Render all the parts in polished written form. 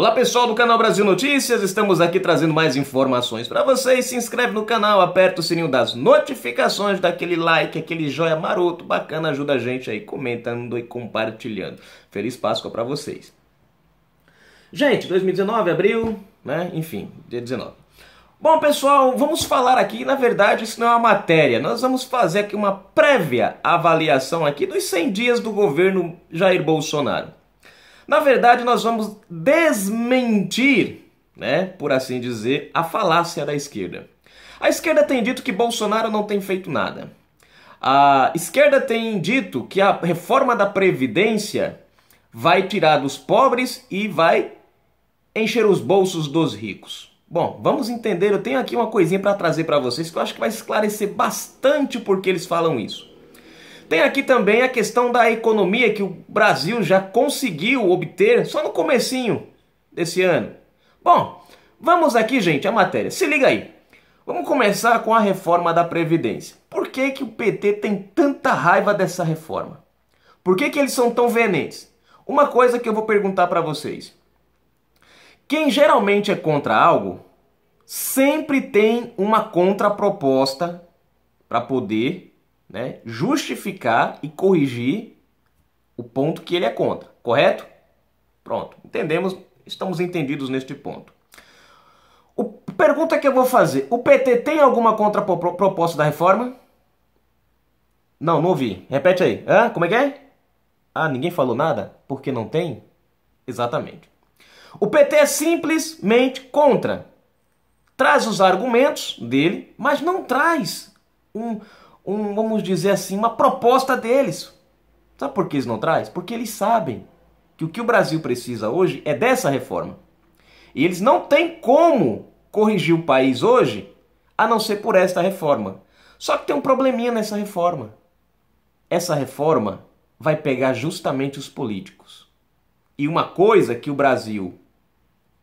Olá pessoal do canal Brasil Notícias, estamos aqui trazendo mais informações para vocês. Se inscreve no canal, aperta o sininho das notificações, dá aquele like, aquele joia maroto, bacana, ajuda a gente aí comentando e compartilhando. Feliz Páscoa para vocês. Gente, 2019, abril, né? Enfim, dia 19. Bom pessoal, vamos falar aqui, na verdade isso não é uma matéria, nós vamos fazer aqui uma prévia avaliação aqui dos 100 dias do governo Jair Bolsonaro. Na verdade, nós vamos desmentir, né, por assim dizer, a falácia da esquerda. A esquerda tem dito que Bolsonaro não tem feito nada. A esquerda tem dito que a reforma da Previdência vai tirar dos pobres e vai encher os bolsos dos ricos. Bom, vamos entender, eu tenho aqui uma coisinha para trazer para vocês que eu acho que vai esclarecer bastante por que eles falam isso. Tem aqui também a questão da economia que o Brasil já conseguiu obter só no comecinho desse ano. Bom, vamos aqui, gente, a matéria. Se liga aí. Vamos começar com a reforma da Previdência. Por que que o PT tem tanta raiva dessa reforma? Por que que eles são tão veementes? Uma coisa que eu vou perguntar para vocês. Quem geralmente é contra algo, sempre tem uma contraproposta para poder justificar e corrigir o ponto que ele é contra, correto? Pronto, entendemos, estamos entendidos neste ponto. Pergunta que eu vou fazer, o PT tem alguma contraproposta da reforma? Não ouvi, repete aí. Como é que é? Ninguém falou nada? Porque não tem? Exatamente. O PT é simplesmente contra. Traz os argumentos dele, mas não traz vamos dizer assim, uma proposta deles. Sabe por que eles não trazem? Porque eles sabem que o que o Brasil precisa hoje é dessa reforma. E eles não têm como corrigir o país hoje a não ser por esta reforma. Só que tem um probleminha nessa reforma. Essa reforma vai pegar justamente os políticos. E uma coisa que o Brasil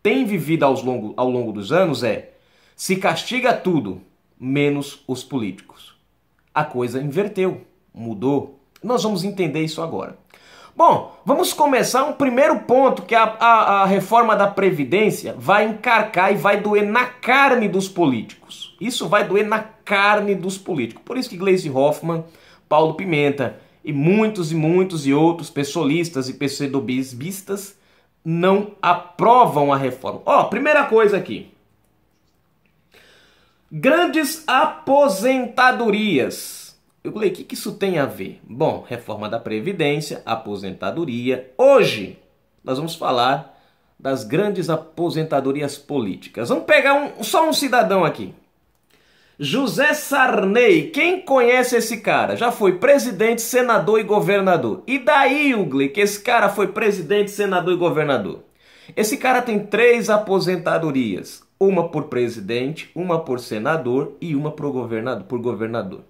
tem vivido ao longo dos anos é: se castiga tudo, menos os políticos. A coisa inverteu, mudou. Nós vamos entender isso agora. Bom, vamos começar um primeiro ponto, que a reforma da Previdência vai encarcar e vai doer na carne dos políticos. Isso vai doer na carne dos políticos. Por isso que Gleisi Hoffmann, Paulo Pimenta e muitos e outros pessoalistas e PCdoBistas não aprovam a reforma. Primeira coisa aqui. Grandes aposentadorias. Eu falei, o que isso tem a ver? Bom, reforma da Previdência, aposentadoria. Hoje, nós vamos falar das grandes aposentadorias políticas. Vamos pegar só um cidadão aqui. José Sarney. Quem conhece esse cara? Já foi presidente, senador e governador. E daí, Ugly, que esse cara foi presidente, senador e governador? Esse cara tem 3 aposentadorias. Uma por presidente, uma por senador e uma por governador.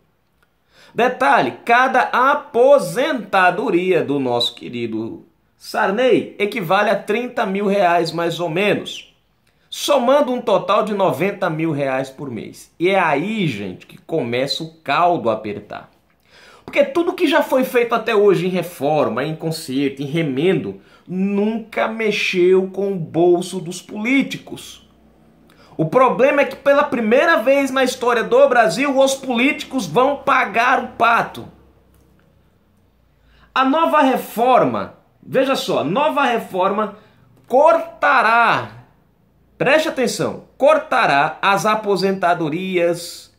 Detalhe, cada aposentadoria do nosso querido Sarney equivale a 30 mil reais mais ou menos, somando um total de 90 mil reais por mês. E é aí, gente, que começa o caldo a apertar. Porque tudo que já foi feito até hoje em reforma, em conserto, em remendo, nunca mexeu com o bolso dos políticos. O problema é que pela primeira vez na história do Brasil, os políticos vão pagar o pato. A nova reforma, veja só, a nova reforma cortará, preste atenção, cortará as aposentadorias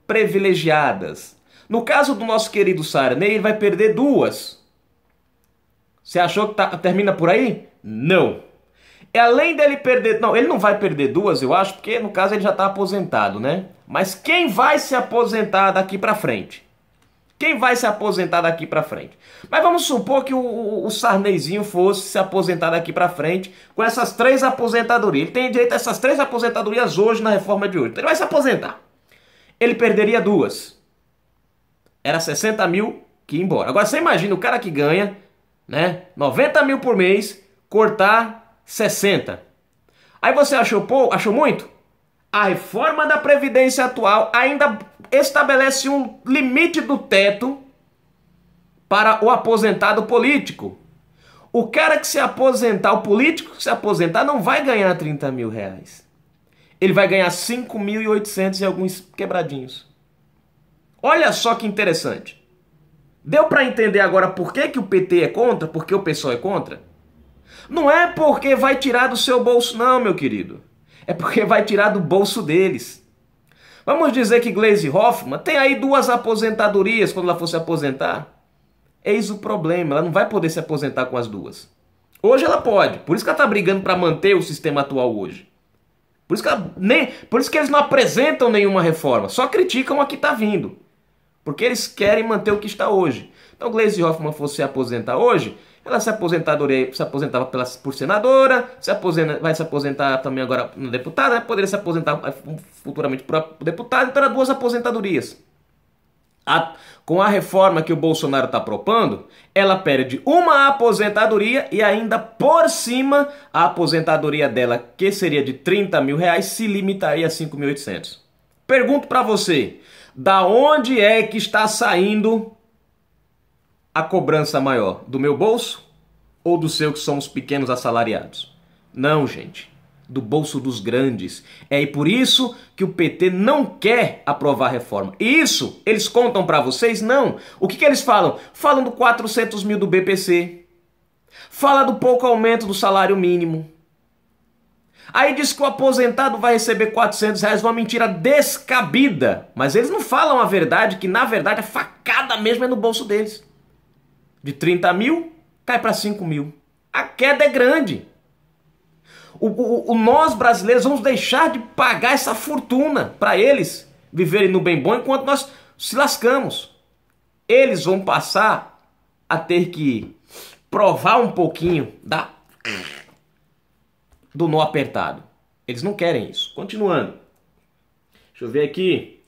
privilegiadas. No caso do nosso querido Sarney, ele vai perder 2. Você achou que termina por aí? Não. Além dele perder... Não, ele não vai perder 2, eu acho, porque no caso ele já está aposentado, né? Mas quem vai se aposentar daqui para frente? Quem vai se aposentar daqui para frente? Mas vamos supor que o Sarneyzinho fosse se aposentar daqui para frente com essas 3 aposentadorias. Ele tem direito a essas 3 aposentadorias hoje na reforma de hoje. Então ele vai se aposentar. Ele perderia 2. Era 60 mil que ia embora. Agora você imagina o cara que ganha, né, 90 mil por mês, cortar 60. Aí você achou muito? A reforma da Previdência atual ainda estabelece um limite do teto para o aposentado político. O cara que se aposentar, o político que se aposentar, não vai ganhar 30 mil reais. Ele vai ganhar 5.800 e alguns quebradinhos. Olha só que interessante. Deu para entender agora por que, que o PT é contra? Por que o PSOL é contra? Não é porque vai tirar do seu bolso, não, meu querido. É porque vai tirar do bolso deles. Vamos dizer que Gleisi Hoffmann tem aí 2 aposentadorias quando ela for se aposentar. Eis o problema, ela não vai poder se aposentar com as 2. Hoje ela pode, por isso que ela está brigando para manter o sistema atual hoje. Por isso que eles não apresentam nenhuma reforma, só criticam a que está vindo. Porque eles querem manter o que está hoje. Então Gleisi Hoffmann fosse se aposentar hoje, ela se aposentava por senadora, vai se aposentar também agora no deputado, né? Poderia se aposentar futuramente por deputado, então era 2 aposentadorias. Com a reforma que o Bolsonaro está propondo, ela perde uma aposentadoria e ainda por cima a aposentadoria dela, que seria de 30 mil reais, se limitaria a 5.800. Pergunto para você, da onde é que está saindo a cobrança maior? Do meu bolso ou do seu, que somos pequenos assalariados? Não, gente. Do bolso dos grandes. É por isso que o PT não quer aprovar a reforma. E isso, eles contam para vocês? Não. O que eles falam? Falam do 400 mil do BPC. Fala do pouco aumento do salário mínimo. Aí diz que o aposentado vai receber 400 reais, uma mentira descabida. Mas eles não falam a verdade, que na verdade a facada mesmo é no bolso deles. De 30 mil, cai para 5 mil. A queda é grande. Nós brasileiros vamos deixar de pagar essa fortuna para eles viverem no bem bom enquanto nós se lascamos. Eles vão passar a ter que provar um pouquinho do nó apertado. Eles não querem isso. Continuando. Deixa eu ver aqui.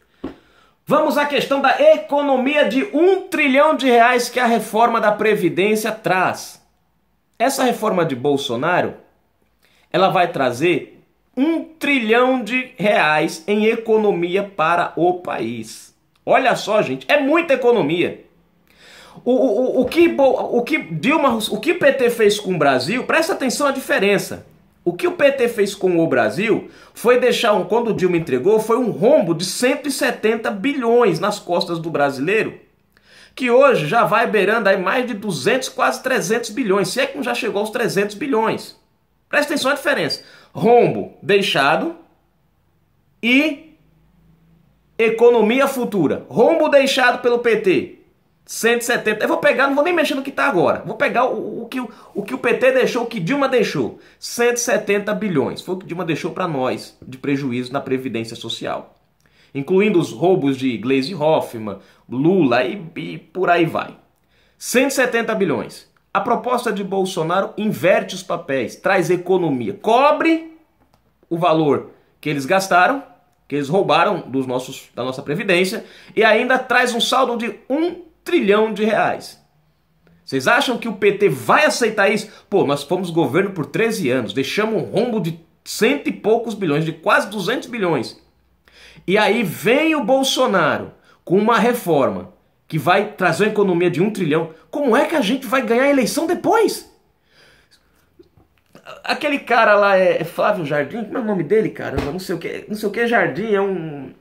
Vamos à questão da economia de 1 trilhão de reais que a reforma da Previdência traz. Essa reforma de Bolsonaro, ela vai trazer 1 trilhão de reais em economia para o país. Olha só, gente, é muita economia. O que o PT fez com o Brasil, presta atenção à diferença. O que o PT fez com o Brasil foi deixar, quando o Dilma entregou, foi um rombo de 170 bilhões nas costas do brasileiro, que hoje já vai beirando aí mais de 200, quase 300 bilhões, se é que não já chegou aos 300 bilhões. Presta atenção à diferença. Rombo deixado e economia futura. Rombo deixado pelo PT. 170. Eu vou pegar, não vou nem mexer no que está agora. Vou pegar o que o PT deixou, o que Dilma deixou. 170 bilhões. Foi o que Dilma deixou para nós de prejuízo na Previdência Social. Incluindo os roubos de Gleisi Hoffmann, Lula e por aí vai. 170 bilhões. A proposta de Bolsonaro inverte os papéis, traz economia, cobre o valor que eles gastaram, que eles roubaram da nossa Previdência, e ainda traz um saldo de 1 trilhão de reais. Vocês acham que o PT vai aceitar isso? Pô, nós fomos governo por 13 anos, deixamos um rombo de 100 e poucos bilhões, de quase 200 bilhões. E aí vem o Bolsonaro com uma reforma que vai trazer uma economia de 1 trilhão. Como é que a gente vai ganhar a eleição depois? Aquele cara lá é Flávio Jardim, como é o nome dele, cara? Não sei o que Jardim, é um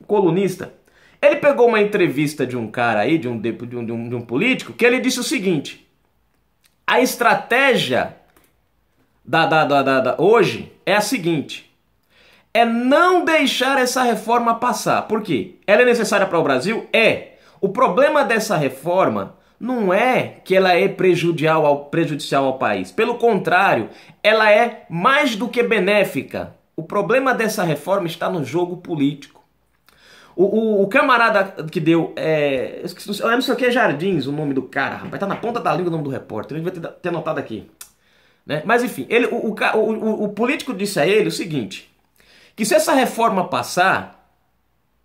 colunista. Ele pegou uma entrevista de um cara aí, de um político, que ele disse o seguinte: a estratégia hoje é a seguinte: é não deixar essa reforma passar. Por quê? Ela é necessária para o Brasil? É. O problema dessa reforma não é que ela é prejudicial ao país. Pelo contrário, ela é mais do que benéfica. O problema dessa reforma está no jogo político. O camarada que deu... eu não sei o que é Jardins, o nome do cara. Rapaz, tá na ponta da língua o nome do repórter. Ele vai ter anotado aqui. Né? Mas enfim, o político disse a ele o seguinte: que se essa reforma passar,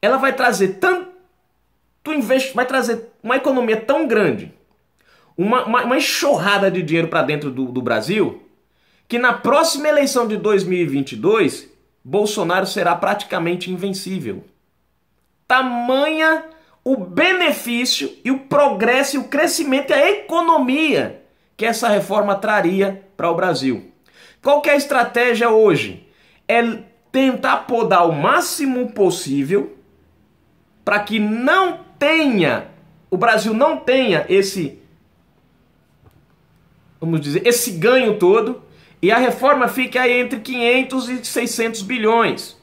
ela vai trazer vai trazer uma economia tão grande, uma enxurrada de dinheiro para dentro do Brasil, que na próxima eleição de 2022, Bolsonaro será praticamente invencível. Tamanha o benefício e o progresso e o crescimento e a economia que essa reforma traria para o Brasil. Qual que é a estratégia hoje? É tentar podar o máximo possível para que o Brasil não tenha esse, vamos dizer, esse ganho todo, e a reforma fique aí entre 500 e 600 bilhões.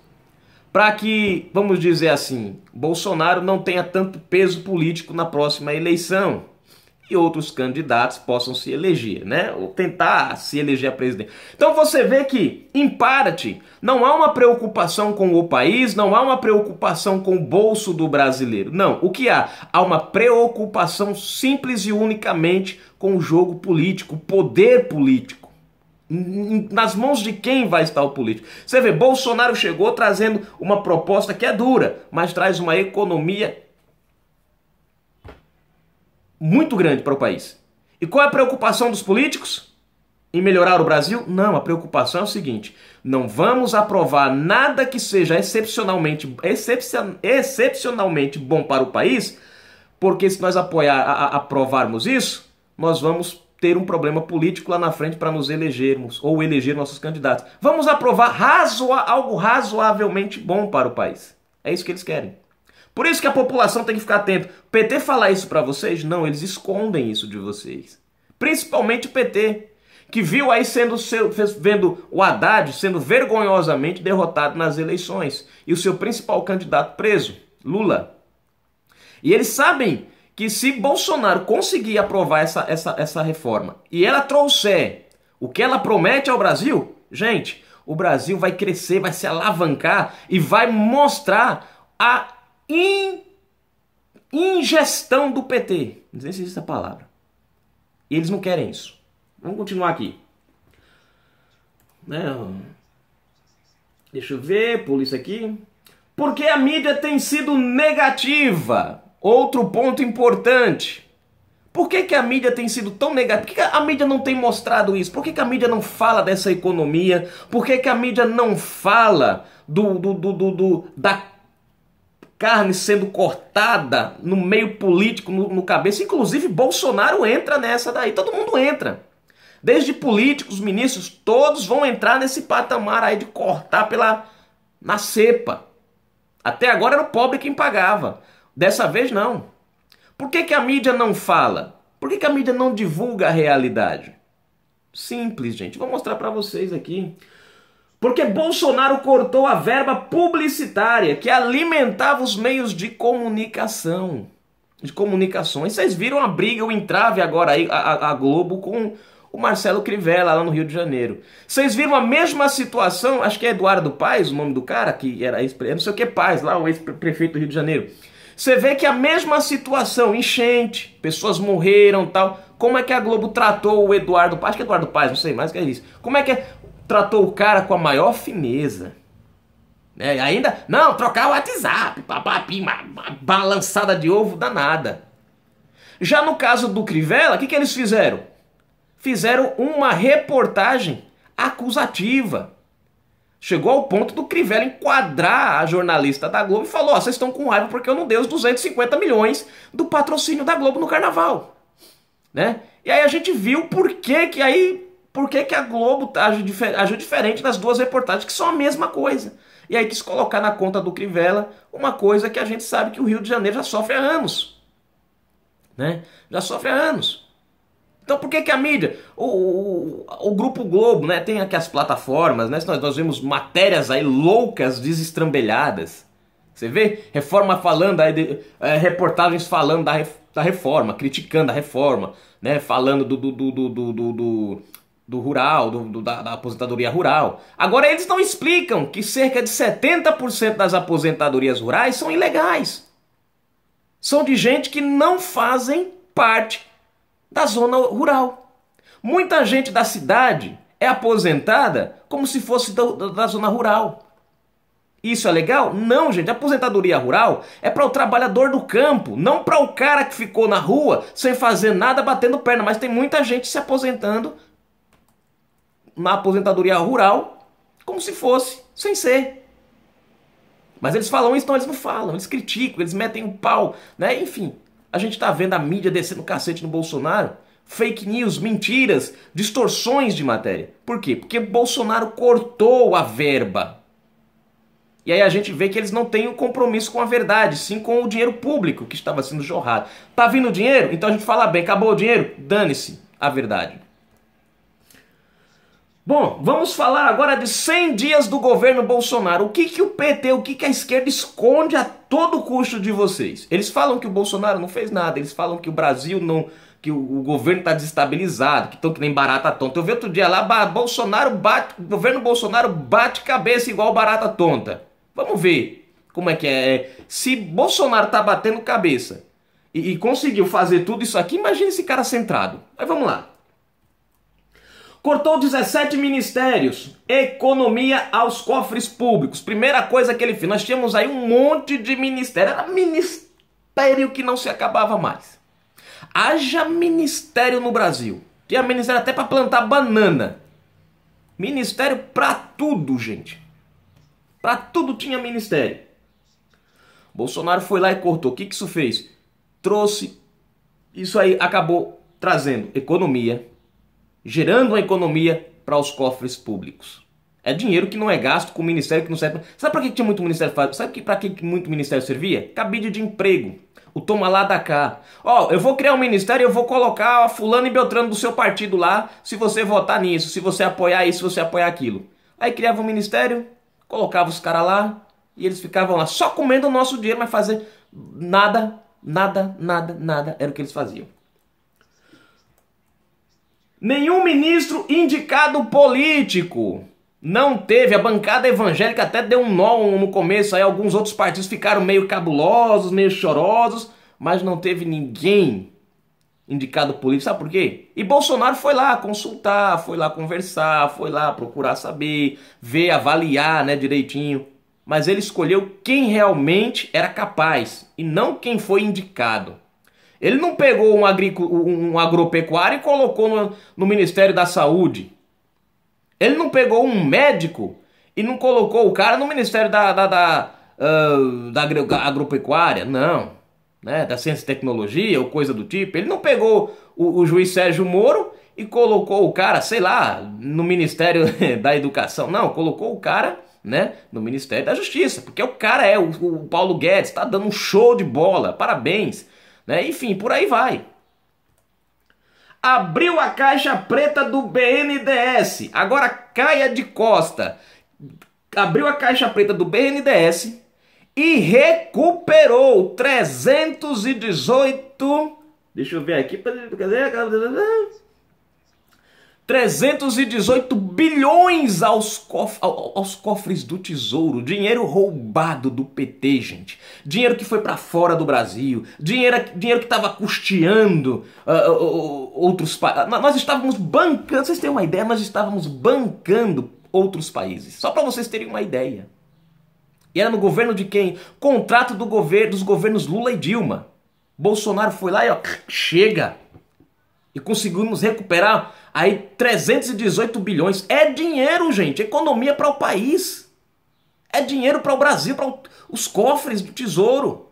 Para que, vamos dizer assim, Bolsonaro não tenha tanto peso político na próxima eleição e outros candidatos possam se eleger, né? Ou tentar se eleger a presidente. Então você vê que, em parte, não há uma preocupação com o país, não há uma preocupação com o bolso do brasileiro. Não, o que há? Há uma preocupação simples e unicamente com o jogo político, o poder político. Nas mãos de quem vai estar o político? Você vê, Bolsonaro chegou trazendo uma proposta que é dura, mas traz uma economia muito grande para o país. E qual é a preocupação dos políticos? Em melhorar o Brasil? Não, a preocupação é o seguinte: não vamos aprovar nada que seja excepcionalmente bom para o país, porque se nós aprovarmos isso, nós vamos ter um problema político lá na frente para nos elegermos ou eleger nossos candidatos. Vamos aprovar algo razoavelmente bom para o país. É isso que eles querem. Por isso que a população tem que ficar atenta. O PT fala isso para vocês? Não, eles escondem isso de vocês. Principalmente o PT, que viu aí vendo o Haddad sendo vergonhosamente derrotado nas eleições e o seu principal candidato preso, Lula. E eles sabem que se Bolsonaro conseguir aprovar essa reforma e ela trouxer o que ela promete ao Brasil, gente, o Brasil vai crescer, vai se alavancar e vai mostrar a ingestão do PT. Não sei se existe essa palavra. E eles não querem isso. Vamos continuar aqui. Deixa eu ver, pulo isso aqui. Porque a mídia tem sido negativa. Outro ponto importante. Por que a mídia tem sido tão negativa? Por que a mídia não tem mostrado isso? Por que a mídia não fala dessa economia? Por que a mídia não fala da carne sendo cortada no meio político, no cabeça? Inclusive Bolsonaro entra nessa daí. Todo mundo entra. Desde políticos, ministros, todos vão entrar nesse patamar aí de cortar na cepa. Até agora era o pobre quem pagava. Dessa vez não. Por que a mídia não fala? Por que a mídia não divulga a realidade? Simples, gente. Vou mostrar para vocês aqui. Porque Bolsonaro cortou a verba publicitária que alimentava os meios de comunicação. De comunicações. Vocês viram a briga, o entrave agora aí, a Globo com o Marcelo Crivella lá no Rio de Janeiro. Vocês viram a mesma situação, acho que é Eduardo Paes, o nome do cara, que era não sei o que Paes, lá o ex-prefeito do Rio de Janeiro. Você vê que a mesma situação, enchente, pessoas morreram e tal. Como é que a Globo tratou o Eduardo Paes? Acho que é Eduardo Paes, não sei mais o que é isso. Como é que tratou o cara com a maior fineza? Ainda, não, trocar o WhatsApp, papapi, uma balançada de ovo danada. Já no caso do Crivella, o que eles fizeram? Fizeram uma reportagem acusativa. Chegou ao ponto do Crivella enquadrar a jornalista da Globo e falou: vocês estão com raiva porque eu não dei os 250 milhões do patrocínio da Globo no Carnaval. Né? E aí a gente viu por que a Globo agiu diferente nas duas reportagens, que são a mesma coisa. E aí quis colocar na conta do Crivella uma coisa que a gente sabe que o Rio de Janeiro já sofre há anos. Né? Já sofre há anos. Então por que a mídia, o Grupo Globo, né, tem aqui as plataformas, né, nós vemos matérias aí loucas, desestrambelhadas. Você vê reforma falando, reportagens falando da reforma, criticando a reforma, né, falando do rural, da aposentadoria rural. Agora eles não explicam que cerca de 70% das aposentadorias rurais são ilegais. São de gente que não fazem parte da zona rural. Muita gente da cidade é aposentada como se fosse da zona rural. Isso é legal? Não, gente. A aposentadoria rural é para o trabalhador do campo, não para o cara que ficou na rua sem fazer nada, batendo perna. Mas tem muita gente se aposentando na aposentadoria rural como se fosse, sem ser. Mas eles falam isso, então eles não falam. Eles criticam, eles metem um pau, né? Enfim. A gente tá vendo a mídia descendo o cacete no Bolsonaro fake news, mentiras, distorções de matéria. Por quê? Porque Bolsonaro cortou a verba. E aí a gente vê que eles não têm um compromisso com a verdade, sim com o dinheiro público que estava sendo jorrado. Tá vindo o dinheiro? Então a gente fala bem, acabou o dinheiro? Dane-se a verdade. Bom, vamos falar agora de 100 dias do governo Bolsonaro. O que o PT, o que a esquerda esconde a todo custo de vocês? Eles falam que o Bolsonaro não fez nada, eles falam que o Brasil não... que o governo está desestabilizado, que estão que nem barata tonta. Eu vi outro dia lá, o governo Bolsonaro bate cabeça igual barata tonta. Vamos ver como é que é. Se Bolsonaro está batendo cabeça e conseguiu fazer tudo isso aqui, imagine esse cara centrado. Mas vamos lá. Cortou 17 ministérios, economia aos cofres públicos. Primeira coisa que ele fez, nós tínhamos aí um monte de ministério, era ministério que não se acabava mais. Haja ministério no Brasil. Tinha ministério até para plantar banana. Ministério para tudo, gente. Para tudo tinha ministério. Bolsonaro foi lá e cortou. O que isso fez? Trouxe. Isso aí acabou trazendo economia, gerando uma economia para os cofres públicos. É dinheiro que não é gasto com ministério que não serve. Sabe para que tinha muito ministério? Sabe para que muito ministério servia? Cabide de emprego. O toma lá da cá. Ó, eu vou criar um ministério e eu vou colocar fulano e beltrano do seu partido lá, se você votar nisso, se você apoiar isso, se você apoiar aquilo. Aí criava um ministério, colocava os caras lá e eles ficavam lá só comendo o nosso dinheiro, mas fazer nada, era o que eles faziam. Nenhum ministro indicado político. Não teve, a bancada evangélica até deu um nó no começo, aí alguns outros partidos ficaram meio cabulosos, meio chorosos, mas não teve ninguém indicado político. Sabe por quê? E Bolsonaro foi lá consultar, foi lá conversar, foi lá procurar saber, ver, avaliar, né, direitinho. Mas ele escolheu quem realmente era capaz e não quem foi indicado. Ele não pegou um agropecuário e colocou no Ministério da Saúde. Ele não pegou um médico e não colocou o cara no Ministério da Agropecuária, não, né, da Ciência e Tecnologia ou coisa do tipo. Ele não pegou o juiz Sérgio Moro e colocou o cara, sei lá, no Ministério da Educação. Não, colocou o cara, né, no Ministério da Justiça, porque o cara o Paulo Guedes, está dando um show de bola, parabéns, né? Enfim, por aí vai. Abriu a caixa preta do BNDES. Agora caia de costa. Abriu a caixa preta do BNDES e recuperou 318... Deixa eu ver aqui. 318 bilhões aos cofres do Tesouro. Dinheiro roubado do PT, gente. Dinheiro que foi para fora do Brasil. Dinheiro que estava custeando outros países. Nós estávamos bancando, vocês têm uma ideia, nós estávamos bancando outros países. Só para vocês terem uma ideia. E era no governo de quem? Contrato dos governos Lula e Dilma. Bolsonaro foi lá e ó, chega. E conseguimos recuperar aí 318 bilhões. É dinheiro, gente. Economia para o país. É dinheiro para o Brasil, para os cofres do Tesouro.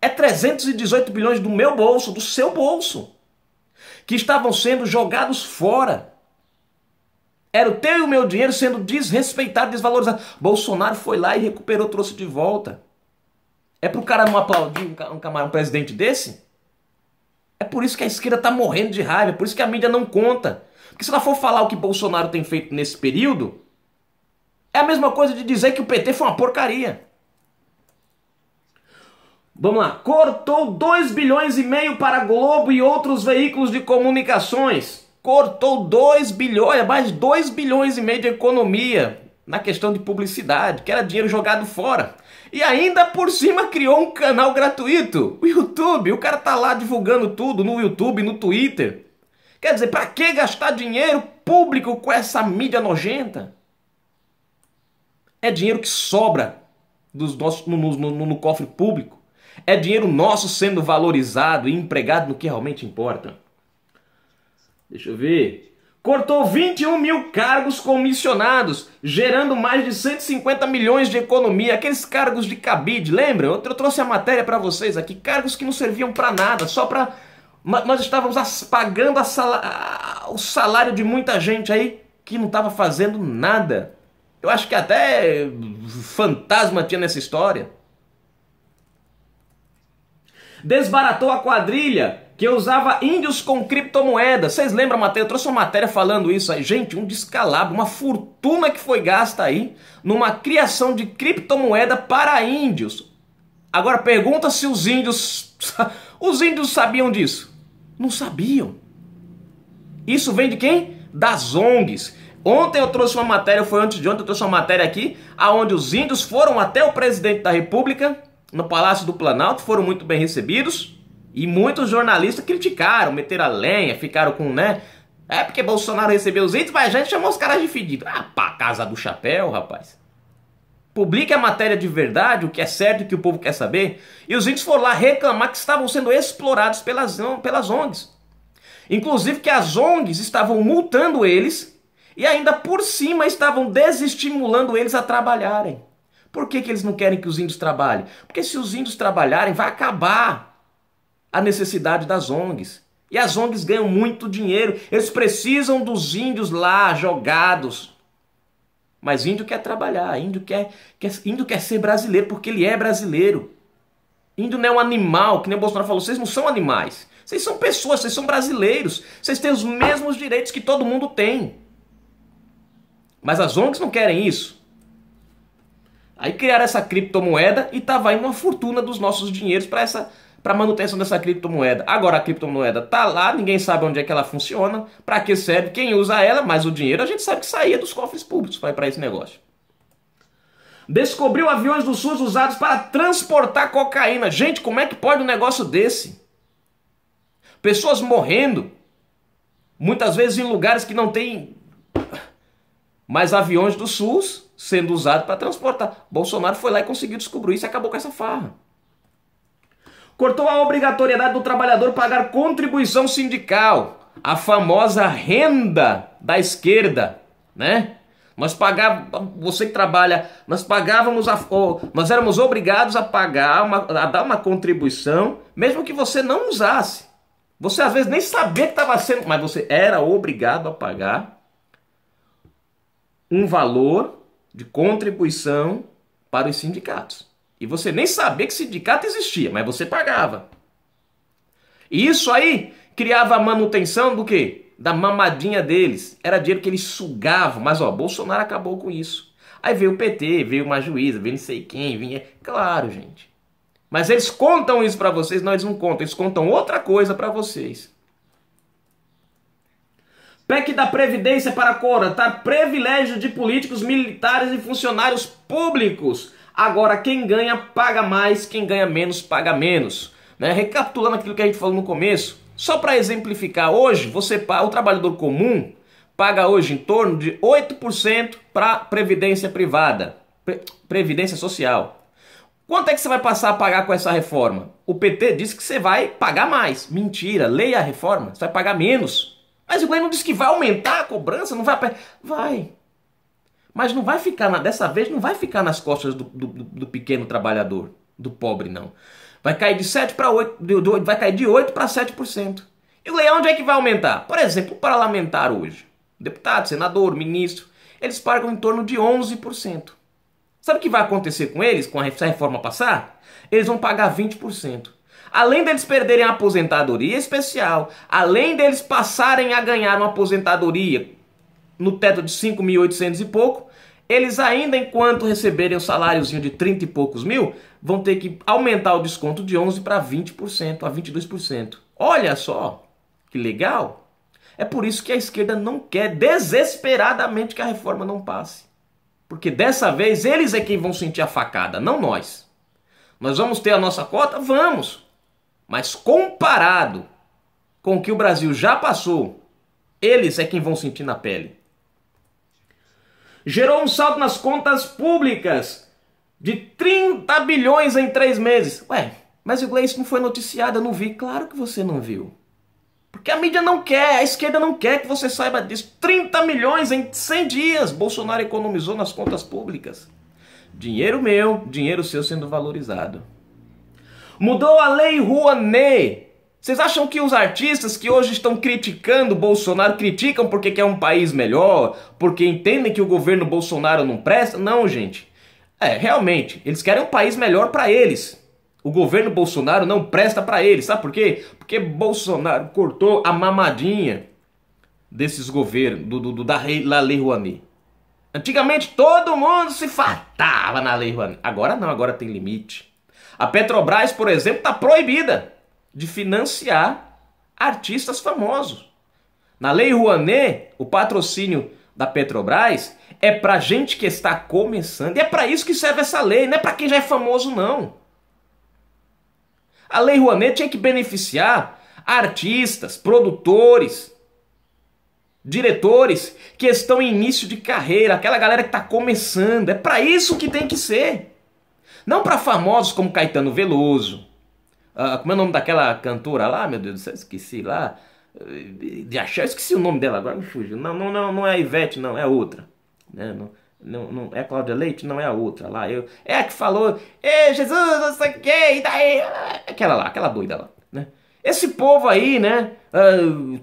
É 318 bilhões do meu bolso, do seu bolso, que estavam sendo jogados fora. Era o teu e o meu dinheiro sendo desrespeitado, desvalorizado. Bolsonaro foi lá e recuperou, trouxe de volta. É para o cara não aplaudir um presidente desse? É por isso que a esquerda está morrendo de raiva, é por isso que a mídia não conta. Porque se ela for falar o que Bolsonaro tem feito nesse período, é a mesma coisa de dizer que o PT foi uma porcaria. Vamos lá. Cortou 2 bilhões e meio para a Globo e outros veículos de comunicações. Cortou 2 bilhões, mais 2 bilhões e meio de economia na questão de publicidade, que era dinheiro jogado fora. E ainda por cima criou um canal gratuito, o YouTube. O cara tá lá divulgando tudo no YouTube, no Twitter. Quer dizer, para que gastar dinheiro público com essa mídia nojenta? É dinheiro que sobra no cofre público. É dinheiro nosso sendo valorizado e empregado no que realmente importa. Deixa eu ver. Cortou 21 mil cargos comissionados, gerando mais de 150 milhões de economia. Aqueles cargos de cabide, lembra? Eu trouxe a matéria para vocês aqui. Cargos que não serviam para nada, só para Nós estávamos pagando o salário de muita gente aí que não estava fazendo nada. Eu acho que até fantasma tinha nessa história. Desbaratou a quadrilha que usava índios com criptomoedas. Vocês lembram, Matheus? Eu trouxe uma matéria falando isso aí. Gente, um descalabro, uma fortuna que foi gasta aí numa criação de criptomoeda para índios. Agora pergunta se os índios sabiam disso. Não sabiam. Isso vem de quem? Das ONGs. Ontem eu trouxe uma matéria, foi antes de ontem, eu trouxe uma matéria aqui, onde os índios foram até o presidente da República, no Palácio do Planalto, foram muito bem recebidos, e muitos jornalistas criticaram, meteram a lenha, ficaram com, né? É porque Bolsonaro recebeu os índios, mas a gente chamou os caras de fedido. Ah, pá, casa do chapéu, rapaz. Publique a matéria de verdade, o que é certo e o que o povo quer saber. E os índios foram lá reclamar que estavam sendo explorados pelas ONGs. Inclusive que as ONGs estavam multando eles e ainda por cima estavam desestimulando eles a trabalharem. Por que eles não querem que os índios trabalhem? Porque se os índios trabalharem, vai acabar a necessidade das ONGs. E as ONGs ganham muito dinheiro. Eles precisam dos índios lá jogados. Mas índio quer trabalhar, índio quer ser brasileiro, porque ele é brasileiro. Índio não é um animal, que nem o Bolsonaro falou, vocês não são animais. Vocês são pessoas, vocês são brasileiros. Vocês têm os mesmos direitos que todo mundo tem. Mas as ONGs não querem isso. Aí criaram essa criptomoeda e estava indo uma fortuna dos nossos dinheiros para manutenção dessa criptomoeda. Agora a criptomoeda tá lá, ninguém sabe onde é que ela funciona, para que serve, quem usa ela, mas o dinheiro a gente sabe que saía dos cofres públicos para esse negócio. Descobriu aviões do SUS usados para transportar cocaína. Gente, como é que pode um negócio desse? Pessoas morrendo, muitas vezes em lugares que não tem mais aviões do SUS sendo usados para transportar. Bolsonaro foi lá e conseguiu descobrir isso e acabou com essa farra. Cortou a obrigatoriedade do trabalhador pagar contribuição sindical, a famosa renda da esquerda, né? Nós pagávamos, você que trabalha, nós éramos obrigados a pagar, a dar uma contribuição, mesmo que você não usasse. Você às vezes nem sabia que estava sendo, mas você era obrigado a pagar um valor de contribuição para os sindicatos. E você nem sabia que sindicato existia, mas você pagava. E isso aí criava a manutenção do quê? Da mamadinha deles. Era dinheiro que eles sugavam. Mas ó, Bolsonaro acabou com isso. Aí veio o PT, veio uma juíza, veio não sei quem, vinha... Claro, gente. Mas eles contam isso pra vocês? Não, eles não contam. Eles contam outra coisa pra vocês. PEC da Previdência para cortar privilégio de políticos, militares e funcionários públicos. Agora, quem ganha, paga mais, quem ganha menos, paga menos. Né? Recapitulando aquilo que a gente falou no começo, só para exemplificar, hoje, o trabalhador comum paga hoje em torno de 8% para Previdência privada, Previdência Social. Quanto é que você vai passar a pagar com essa reforma? O PT disse que você vai pagar mais. Mentira, leia a reforma, você vai pagar menos. Mas o governo disse que vai aumentar a cobrança, não vai... Vai. Mas não vai ficar, dessa vez, não vai ficar nas costas do pequeno trabalhador, do pobre, não. Vai cair de 7 para 8, vai cair de 8 para 7%. E o leão onde é que vai aumentar? Por exemplo, o parlamentar hoje, deputado, senador, ministro, eles pagam em torno de 11%. Sabe o que vai acontecer com eles, com essa reforma passar? Eles vão pagar 20%. Além deles perderem a aposentadoria especial, além deles passarem a ganhar uma aposentadoria no teto de 5.800 e pouco, eles ainda, enquanto receberem o saláriozinho de 30 e poucos mil, vão ter que aumentar o desconto de 11% para 20%, a 22%. Olha só, que legal. É por isso que a esquerda não quer desesperadamente que a reforma não passe. Porque dessa vez eles é quem vão sentir a facada, não nós. Nós vamos ter a nossa cota? Vamos. Mas comparado com o que o Brasil já passou, eles é quem vão sentir na pele. Gerou um saldo nas contas públicas de 30 bilhões em 3 meses. Ué, mas isso não foi noticiado, eu não vi. Claro que você não viu. Porque a mídia não quer, a esquerda não quer que você saiba disso. 30 milhões em 100 dias Bolsonaro economizou nas contas públicas. Dinheiro meu, dinheiro seu sendo valorizado. Mudou a Lei Rouanet. Vocês acham que os artistas que hoje estão criticando o Bolsonaro criticam porque quer um país melhor, porque entendem que o governo Bolsonaro não presta? Não, gente. Realmente, eles querem um país melhor para eles. O governo Bolsonaro não presta para eles. Sabe por quê? Porque Bolsonaro cortou a mamadinha desses governos, da Lei Rouanet. Antigamente todo mundo se fartava na Lei Rouanet. Agora não, agora tem limite. A Petrobras, por exemplo, está proibida de financiar artistas famosos. Na Lei Rouanet, o patrocínio da Petrobras é para gente que está começando. E é para isso que serve essa lei, não é para quem já é famoso, não. A Lei Rouanet tinha que beneficiar artistas, produtores, diretores que estão em início de carreira, aquela galera que está começando. É para isso que tem que ser. Não para famosos como Caetano Veloso. Como é o nome daquela cantora lá, meu Deus do céu, esqueci lá. De achar, esqueci o nome dela agora, me fugiu. Não é a Ivete, não, é outra. Não é a Cláudia Leite, não é a outra lá. É a que falou, Jesus, não sei o que, e daí? Aquela lá, aquela doida lá, né? Esse povo aí, né?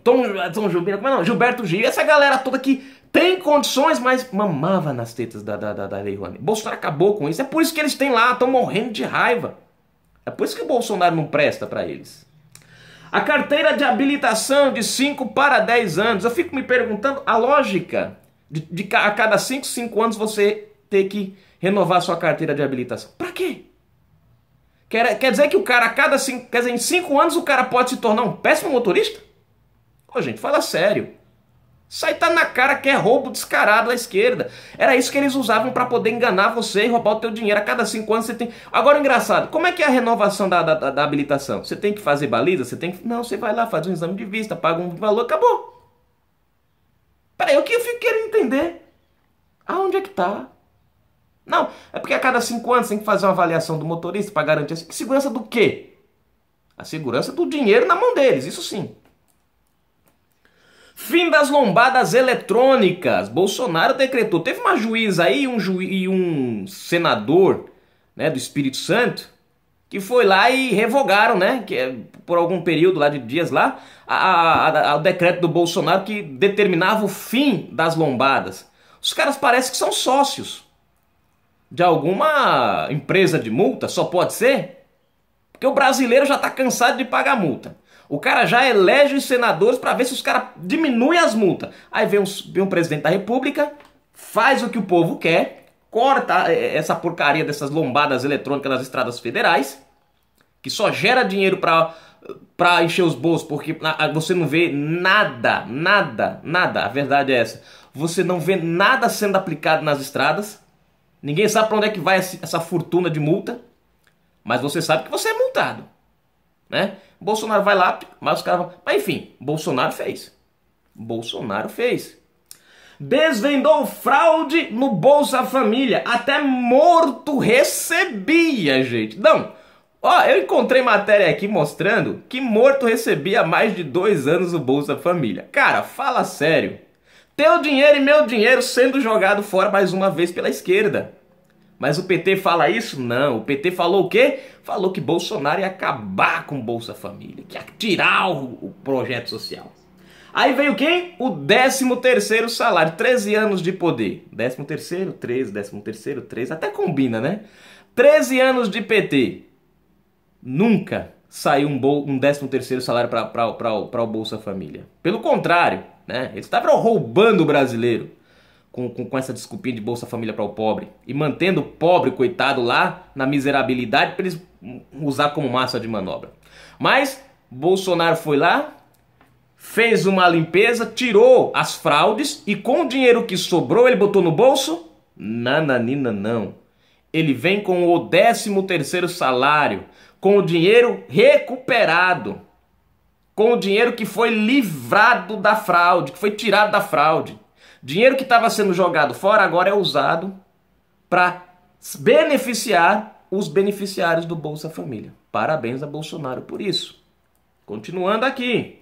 Tom Jobim, como é não? Gilberto Gil, essa galera toda que tem condições, mas mamava nas tetas da Lei Rouanet. Bolsonaro acabou com isso, é por isso que eles têm lá, estão morrendo de raiva. É por isso que o Bolsonaro não presta para eles. A carteira de habilitação de 5 para 10 anos. Eu fico me perguntando a lógica de a cada 5 anos você ter que renovar sua carteira de habilitação. Para quê? Quer dizer que o cara, quer dizer, em 5 anos o cara pode se tornar um péssimo motorista? Ô, gente, fala sério. Isso aí tá na cara que é roubo descarado à esquerda. Era isso que eles usavam para poder enganar você e roubar o teu dinheiro. A cada 5 anos você tem... Agora, engraçado, como é que é a renovação da habilitação? Você tem que fazer baliza? Você tem que... Não, você vai lá, faz um exame de vista, paga um valor, acabou. Peraí, o que eu fico querendo entender? Aonde é que tá? Não, é porque a cada 5 anos tem que fazer uma avaliação do motorista para garantir... Segurança do quê? A segurança do dinheiro na mão deles, isso sim. Fim das lombadas eletrônicas. Bolsonaro decretou. Teve uma juíza aí e um senador, né, do Espírito Santo que foi lá e revogaram, né, por algum período lá de dias lá, o decreto do Bolsonaro que determinava o fim das lombadas. Os caras parecem que são sócios de alguma empresa de multa, só pode ser, porque o brasileiro já está cansado de pagar multa. O cara já elege os senadores para ver se os caras diminuem as multas. Aí vem um presidente da república, faz o que o povo quer, corta essa porcaria dessas lombadas eletrônicas nas estradas federais, que só gera dinheiro para encher os bolsos, porque você não vê nada, a verdade é essa. Você não vê nada sendo aplicado nas estradas, ninguém sabe para onde é que vai essa fortuna de multa, mas você sabe que você é multado, né? Bolsonaro vai lá, mas os caras vão... Mas enfim, Bolsonaro fez. Desvendou fraude no Bolsa Família. Até morto recebia, gente. Não, ó, eu encontrei matéria aqui mostrando que morto recebia há mais de 2 anos o Bolsa Família. Cara, fala sério. Teu dinheiro e meu dinheiro sendo jogado fora mais uma vez pela esquerda. Mas o PT fala isso? Não. O PT falou o quê? Falou que Bolsonaro ia acabar com o Bolsa Família, que ia tirar o projeto social. Aí veio quem? O 13º salário, 13 anos de poder. 13º, 13, 13º, 13, até combina, né? 13 anos de PT. Nunca saiu um 13º salário para o Bolsa Família. Pelo contrário, né? Eles estavam roubando o brasileiro. Com essa desculpinha de Bolsa Família para o pobre. E mantendo o pobre, coitado, lá na miserabilidade para eles usar como massa de manobra. Mas Bolsonaro foi lá, fez uma limpeza, tirou as fraudes e com o dinheiro que sobrou ele botou no bolso? Nananina não. Ele vem com o 13º salário, com o dinheiro recuperado, com o dinheiro que foi livrado da fraude, que foi tirado da fraude. Dinheiro que estava sendo jogado fora agora é usado para beneficiar os beneficiários do Bolsa Família. Parabéns a Bolsonaro por isso. Continuando aqui.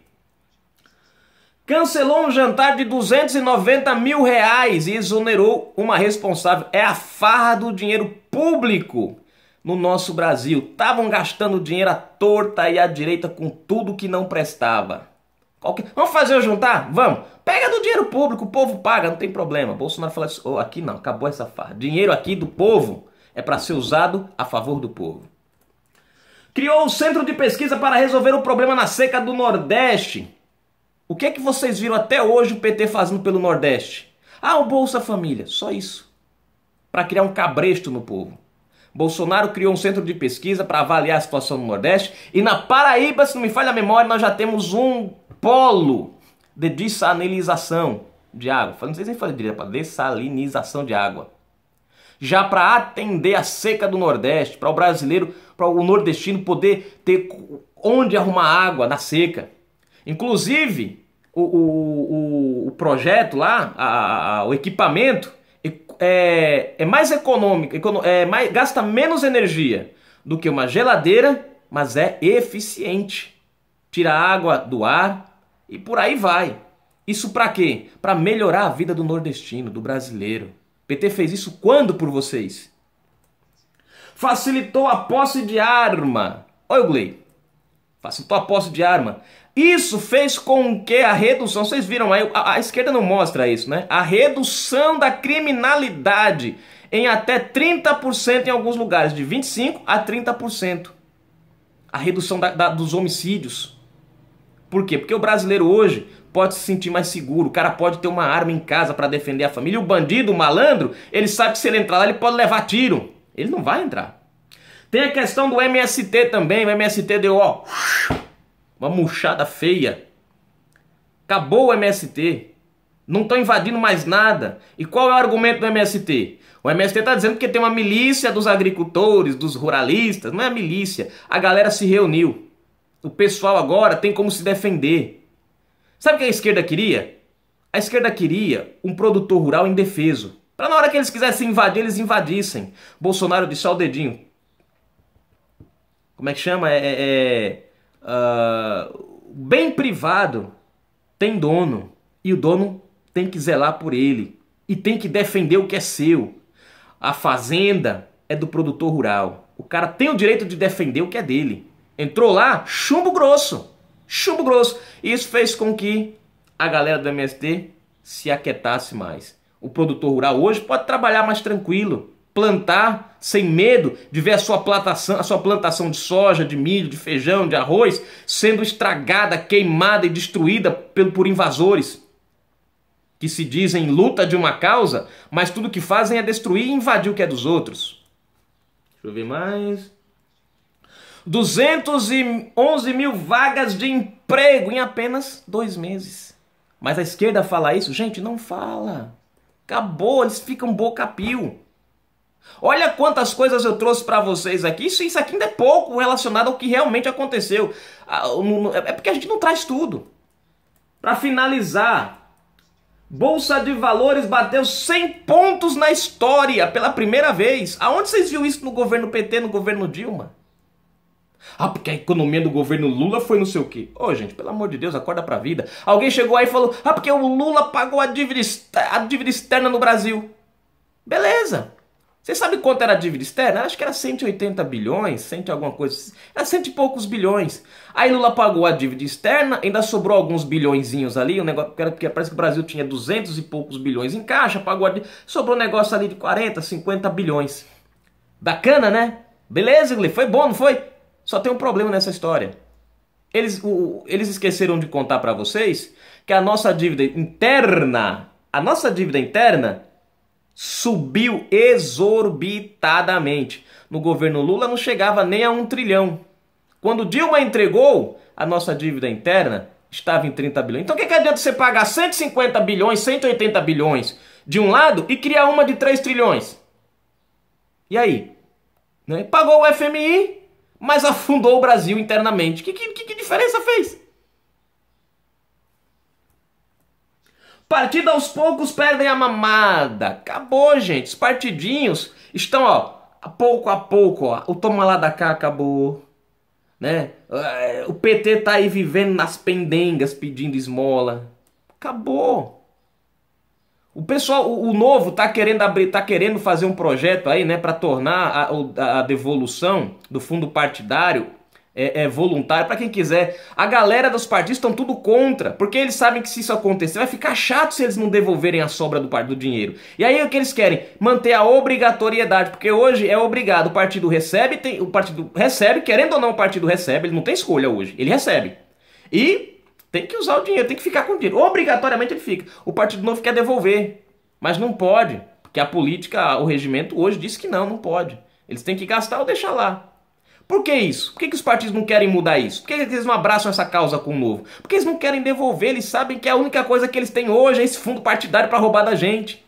Cancelou um jantar de 290 mil reais e exonerou uma responsável. É a farra do dinheiro público. no nosso Brasil. Estavam gastando dinheiro à torta e à direita com tudo que não prestava. Vamos fazer eu juntar? Vamos. Pega do dinheiro público, o povo paga, não tem problema. Bolsonaro falou assim, aqui não, acabou essa farra. Dinheiro aqui do povo é para ser usado a favor do povo. Criou o Centro de Pesquisa para resolver o problema na seca do Nordeste. O que é que vocês viram até hoje o PT fazendo pelo Nordeste? O Bolsa Família, só isso. Para criar um cabresto no povo. Bolsonaro criou um centro de pesquisa para avaliar a situação no Nordeste. E na Paraíba, se não me falha a memória, nós já temos um polo de dessalinização de água. Não sei se falei direito, para dessalinização de água. Já para atender a seca do Nordeste, para o brasileiro, para o nordestino poder ter onde arrumar água na seca. Inclusive, o projeto lá, o equipamento, é mais econômico, gasta menos energia do que uma geladeira, mas é eficiente. Tira a água do ar e por aí vai. Isso para quê? Para melhorar a vida do nordestino, do brasileiro. O PT fez isso quando por vocês? Facilitou a posse de arma. Olha o Glei. Facilitou a posse de arma. Isso fez com que a redução, vocês viram aí, a esquerda não mostra isso, né? A redução da criminalidade em até 30% em alguns lugares, de 25% a 30%. A redução dos homicídios. Por quê? Porque o brasileiro hoje pode se sentir mais seguro, o cara pode ter uma arma em casa para defender a família. O bandido, o malandro, ele sabe que se ele entrar lá, ele pode levar tiro. Ele não vai entrar. Tem a questão do MST também, o MST deu, uma murchada feia. Acabou o MST. Não estão invadindo mais nada. E qual é o argumento do MST? O MST está dizendo que tem uma milícia dos agricultores, dos ruralistas. Não é a milícia. A galera se reuniu. O pessoal agora tem como se defender. Sabe o que a esquerda queria? A esquerda queria um produtor rural indefeso. Para na hora que eles quisessem invadir, eles invadissem. Bolsonaro disse ao dedinho. Como é que chama? Bem privado tem dono e o dono tem que zelar por ele e tem que defender o que é seu. A fazenda é do produtor rural. O cara tem o direito de defender o que é dele. Entrou lá, chumbo grosso. Chumbo grosso. Isso fez com que a galera do MST se aquietasse mais. O produtor rural hoje pode trabalhar mais tranquilo. Plantar sem medo de ver a sua plantação de soja, de milho, de feijão, de arroz sendo estragada, queimada e destruída por invasores que se dizem luta de uma causa, mas tudo que fazem é destruir e invadir o que é dos outros. Deixa eu ver mais. 211 mil vagas de emprego em apenas 2 meses. Mas a esquerda fala isso? Gente, não fala. Acabou, eles ficam boca a pio. Olha quantas coisas eu trouxe para vocês aqui. Isso aqui ainda é pouco relacionado ao que realmente aconteceu. É porque a gente não traz tudo. Para finalizar, Bolsa de Valores bateu 100 pontos na história pela primeira vez. Aonde vocês viram isso no governo PT, no governo Dilma? Porque a economia do governo Lula foi não sei o quê. Gente, pelo amor de Deus, acorda pra vida. Alguém chegou aí e falou, porque o Lula pagou a dívida externa no Brasil. Beleza. Você sabe quanto era a dívida externa? Acho que era 180 bilhões, 100 alguma coisa. Era 100 e poucos bilhões. Aí Lula pagou a dívida externa, ainda sobrou alguns bilhõezinhos ali, um negócio, porque parece que o Brasil tinha 200 e poucos bilhões em caixa, sobrou um negócio ali de 40, 50 bilhões. Bacana, né? Beleza, Glee? Foi bom, não foi? Só tem um problema nessa história. Eles esqueceram de contar para vocês que a nossa dívida interna subiu exorbitadamente. No governo Lula não chegava nem a 1 trilhão. Quando Dilma entregou, a nossa dívida interna estava em 30 bilhões. Então o que adianta você pagar 150 bilhões, 180 bilhões de um lado e criar uma de 3 trilhões? E aí? Né? Pagou o FMI, mas afundou o Brasil internamente. Que diferença fez? Partido aos poucos perdem a mamada. Acabou, gente. Os partidinhos estão, pouco a pouco, o toma lá da cá acabou, né? O PT tá aí vivendo nas pendengas pedindo esmola. Acabou. O pessoal, o novo tá querendo abrir, tá querendo fazer um projeto aí, né, para tornar a devolução do fundo partidário voluntário para quem quiser. A galera dos partidos estão tudo contra, porque eles sabem que se isso acontecer vai ficar chato se eles não devolverem a sobra do dinheiro. E aí o que eles querem? Manter a obrigatoriedade, porque hoje é obrigado, o partido recebe, o partido recebe, querendo ou não o partido recebe, ele não tem escolha hoje, ele recebe. E tem que usar o dinheiro, tem que ficar com o dinheiro. Obrigatoriamente ele fica. O Partido Novo quer devolver, mas não pode, porque a política, o regimento hoje diz que não pode. Eles têm que gastar ou deixar lá. Por que isso? Por que os partidos não querem mudar isso? Por que eles não abraçam essa causa com o novo? Porque eles não querem devolver, eles sabem que a única coisa que eles têm hoje é esse fundo partidário para roubar da gente.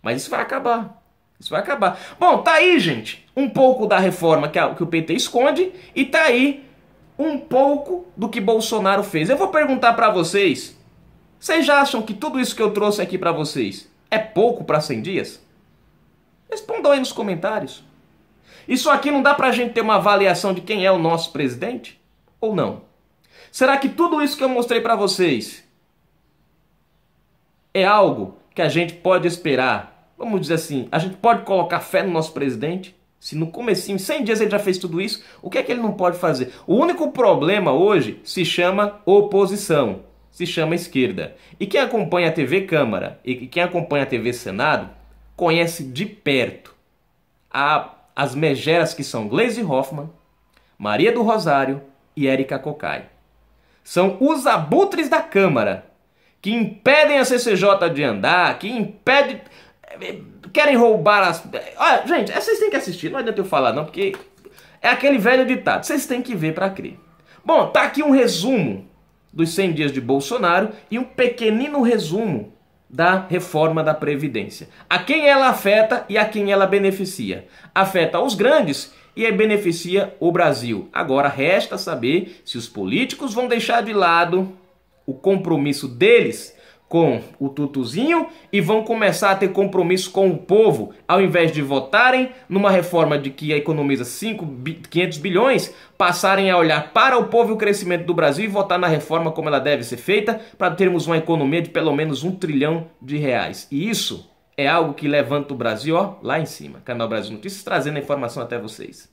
Mas isso vai acabar. Isso vai acabar. Bom, tá aí, gente, um pouco da reforma que o PT esconde e tá aí um pouco do que Bolsonaro fez. Eu vou perguntar para vocês, vocês já acham que tudo isso que eu trouxe aqui para vocês é pouco para 100 dias? Respondam aí nos comentários. Isso aqui não dá pra gente ter uma avaliação de quem é o nosso presidente? Ou não? Será que tudo isso que eu mostrei para vocês é algo que a gente pode esperar? Vamos dizer assim, a gente pode colocar fé no nosso presidente? Se no comecinho, em 100 dias ele já fez tudo isso, o que é que ele não pode fazer? O único problema hoje se chama oposição, se chama esquerda. E quem acompanha a TV Câmara e quem acompanha a TV Senado conhece de perto as megeras que são Gleisi Hoffmann, Maria do Rosário e Érica Cocai. São os abutres da Câmara que impedem a CCJ de andar, que impedem... Querem roubar as... Olha, gente, vocês têm que assistir, não adianta eu falar não, porque é aquele velho ditado, vocês têm que ver para crer. Bom, tá aqui um resumo dos 100 dias de Bolsonaro e um pequenino resumo da reforma da Previdência. A quem ela afeta e a quem ela beneficia. Afeta os grandes e beneficia o Brasil. Agora resta saber se os políticos vão deixar de lado o compromisso deles com o tutuzinho e vão começar a ter compromisso com o povo, ao invés de votarem numa reforma de que economiza 500 bilhões, passarem a olhar para o povo e o crescimento do Brasil e votar na reforma como ela deve ser feita, para termos uma economia de pelo menos R$1 trilhão. E isso é algo que levanta o Brasil, ó, lá em cima. Canal Brasil Notícias trazendo a informação até vocês.